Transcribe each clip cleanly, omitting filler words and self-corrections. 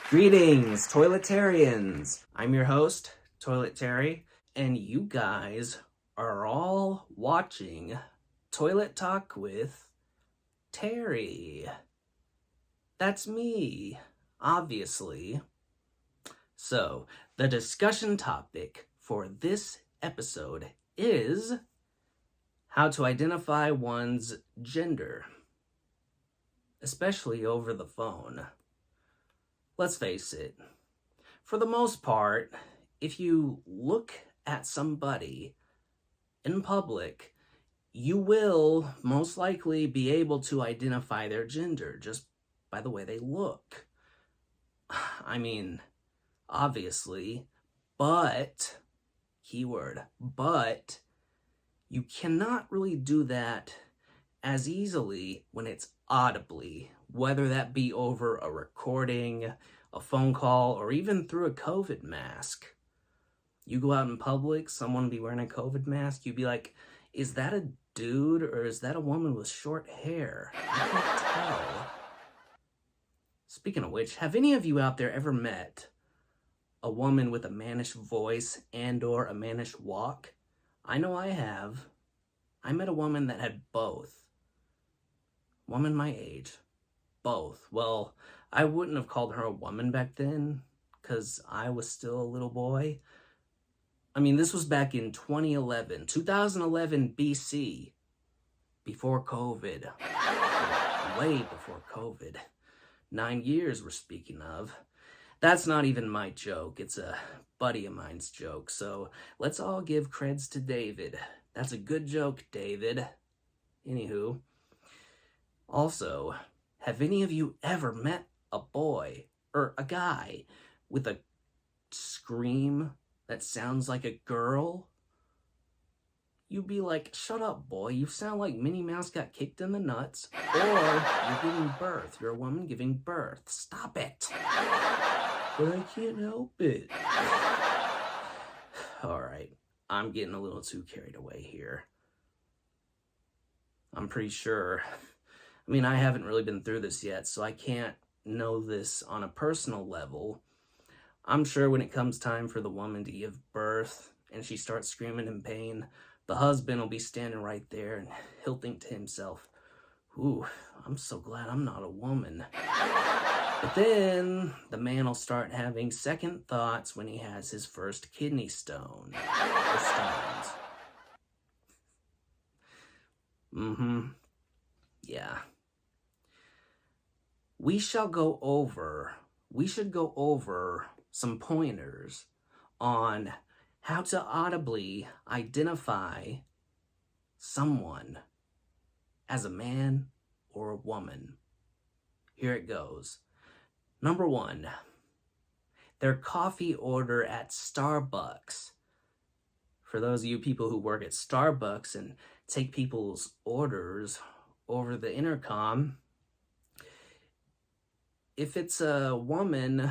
Greetings, Toiletarians! I'm your host, Toilet Terry, and you guys are all watching Toilet Talk with Terry. That's me, obviously. So, the discussion topic for this episode is how to identify one's gender, especially over the phone. Let's face it, for the most part, if you look at somebody in public, you will most likely be able to identify their gender just by the way they look. I mean, obviously, but, keyword, but, you cannot really do that as easily when it's audibly, whether that be over a recording, a phone call, or even through a COVID mask. You go out in public, someone will be wearing a COVID mask, you'd be like, is that a dude or is that a woman with short hair? I can't tell. Speaking of which, have any of you out there ever met a woman with a mannish voice and or a mannish walk? I know I have. I met a woman that had both. Woman my age. Both. Well, I wouldn't have called her a woman back then, because I was still a little boy. I mean, this was back in 2011 BC, before COVID. Way before COVID. 9 years we're speaking of. That's not even my joke, it's a buddy of mine's joke, so let's all give creds to David. That's a good joke, David. Anywho. Also, have any of you ever met a boy or a guy with a scream that sounds like a girl? You'd be like, shut up, boy, you sound like Minnie Mouse got kicked in the nuts, or you're giving birth, you're a woman giving birth. Stop it. But I can't help it. Alright, I'm getting a little too carried away here. I'm pretty sure, I mean, I haven't really been through this yet, so I can't know this on a personal level. I'm sure when it comes time for the woman to give birth and she starts screaming in pain, the husband will be standing right there and he'll think to himself, ooh, I'm so glad I'm not a woman. But then the man will start having second thoughts when he has his first kidney stone. Or stones. Yeah. We should go over some pointers on how to audibly identify someone as a man or a woman. Here it goes. Number 1, their coffee order at Starbucks. For those of you people who work at Starbucks and take people's orders over the intercom, if it's a woman,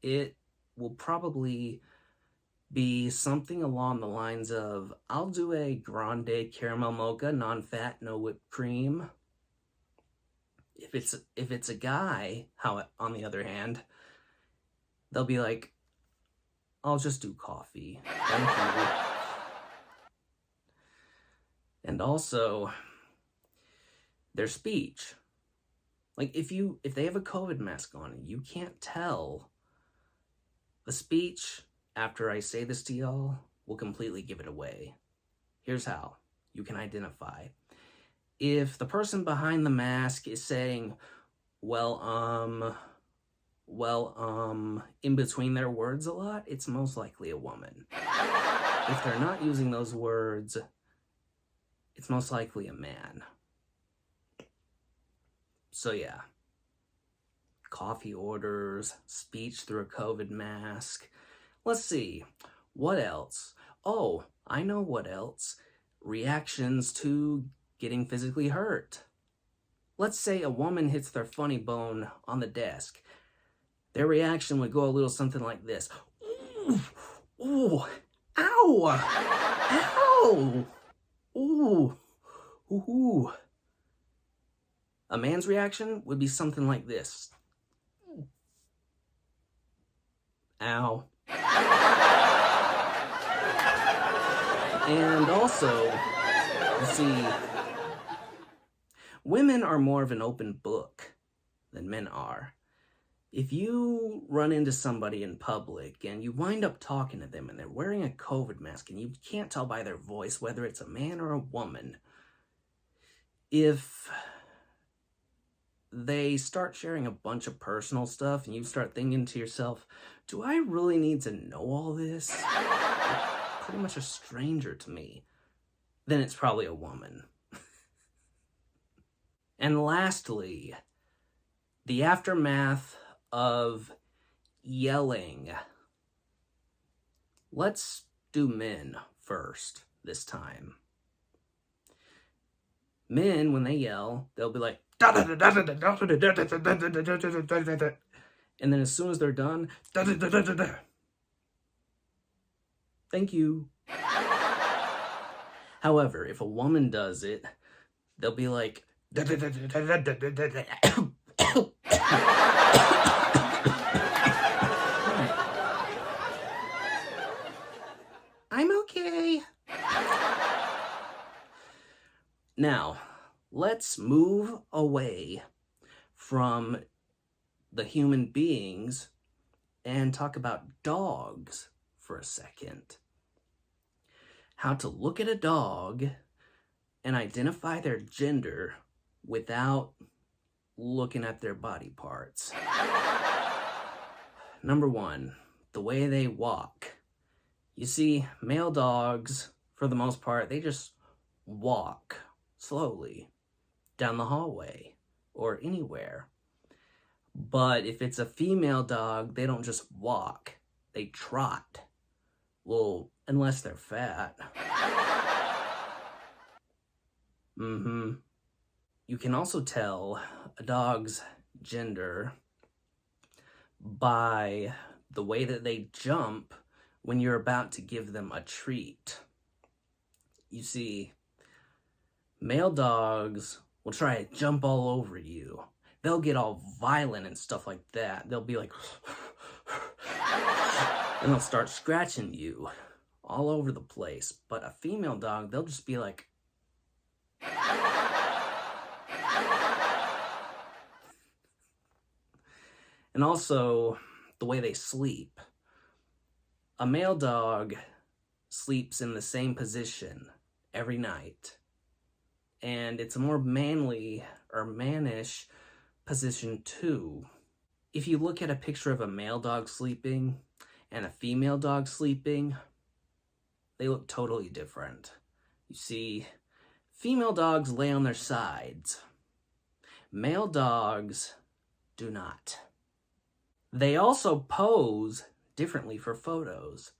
it will probably be something along the lines of, I'll do a grande caramel mocha, non-fat, no whipped cream. If it's a guy, on the other hand, they'll be like, I'll just do coffee. Thank you. And also, their speech. Like, if they have a COVID mask on, you can't tell. The speech, after I say this to y'all, will completely give it away. Here's how you can identify. If the person behind the mask is saying, well, in between their words a lot, it's most likely a woman. If they're not using those words, it's most likely a man. So yeah, coffee orders, speech through a COVID mask. Let's see, what else? Oh, I know what else. Reactions to getting physically hurt. Let's say a woman hits their funny bone on the desk. Their reaction would go a little something like this. Ooh, ooh, ow, ow, ooh, ooh. A man's reaction would be something like this. Ow. And also, you see, women are more of an open book than men are. If you run into somebody in public and you wind up talking to them and they're wearing a COVID mask and you can't tell by their voice whether it's a man or a woman, if they start sharing a bunch of personal stuff and you start thinking to yourself, do I really need to know all this? They're pretty much a stranger to me. Then it's probably a woman. And lastly, the aftermath of yelling. Let's do men first this time. Men, when they yell, they'll be like, and then as soon as they're done, thank you. However, if a woman does it, they'll be like, I'm okay. Now, let's move away from the human beings and talk about dogs for a second. How to look at a dog and identify their gender without looking at their body parts. Number one, the way they walk. You see, male dogs, for the most part, they just walk slowly down the hallway or anywhere. But if it's a female dog, they don't just walk, they trot. Well, unless they're fat. You can also tell a dog's gender by the way that they jump when you're about to give them a treat. You see, male dogs will try to jump all over you. They'll get all violent and stuff like that. They'll be like, and they'll start scratching you all over the place. But a female dog, they'll just be like, and also the way they sleep. A male dog sleeps in the same position every night. And it's a more manly or mannish position too. If you look at a picture of a male dog sleeping and a female dog sleeping, they look totally different. You see, female dogs lay on their sides. Male dogs do not. They also pose differently for photos.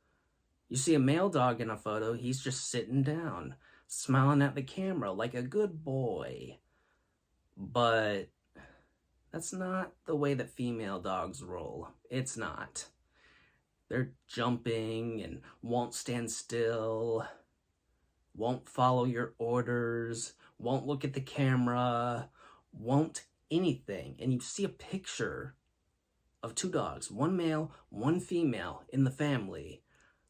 You see a male dog in a photo, he's just sitting down, smiling at the camera like a good boy. But that's not the way that female dogs roll. It's not. They're jumping and won't stand still, won't follow your orders, won't look at the camera, won't anything. And you see a picture of two dogs, one male, one female in the family.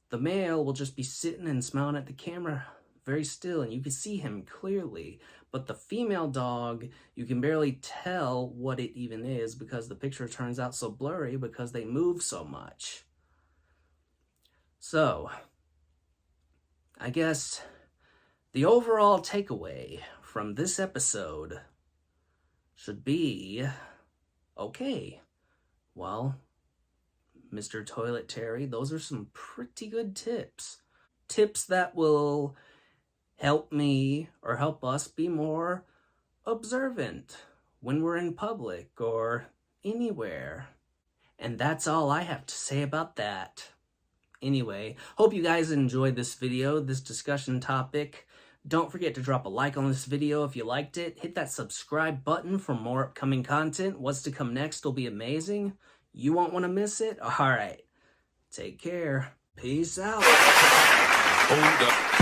The male will just be sitting and smiling at the camera very still, and you can see him clearly. But the female dog, you can barely tell what it even is because the picture turns out so blurry because they move so much. So, I guess the overall takeaway from this episode should be, okay, well, Mr. Toilet Terry, those are some pretty good tips. Tips that will help me or help us be more observant when we're in public or anywhere. And that's all I have to say about that. Anyway, hope you guys enjoyed this video, this discussion topic. Don't forget to drop a like on this video if you liked it. Hit that subscribe button for more upcoming content. What's to come next will be amazing. You won't want to miss it? Alright. Take care. Peace out. Hold up.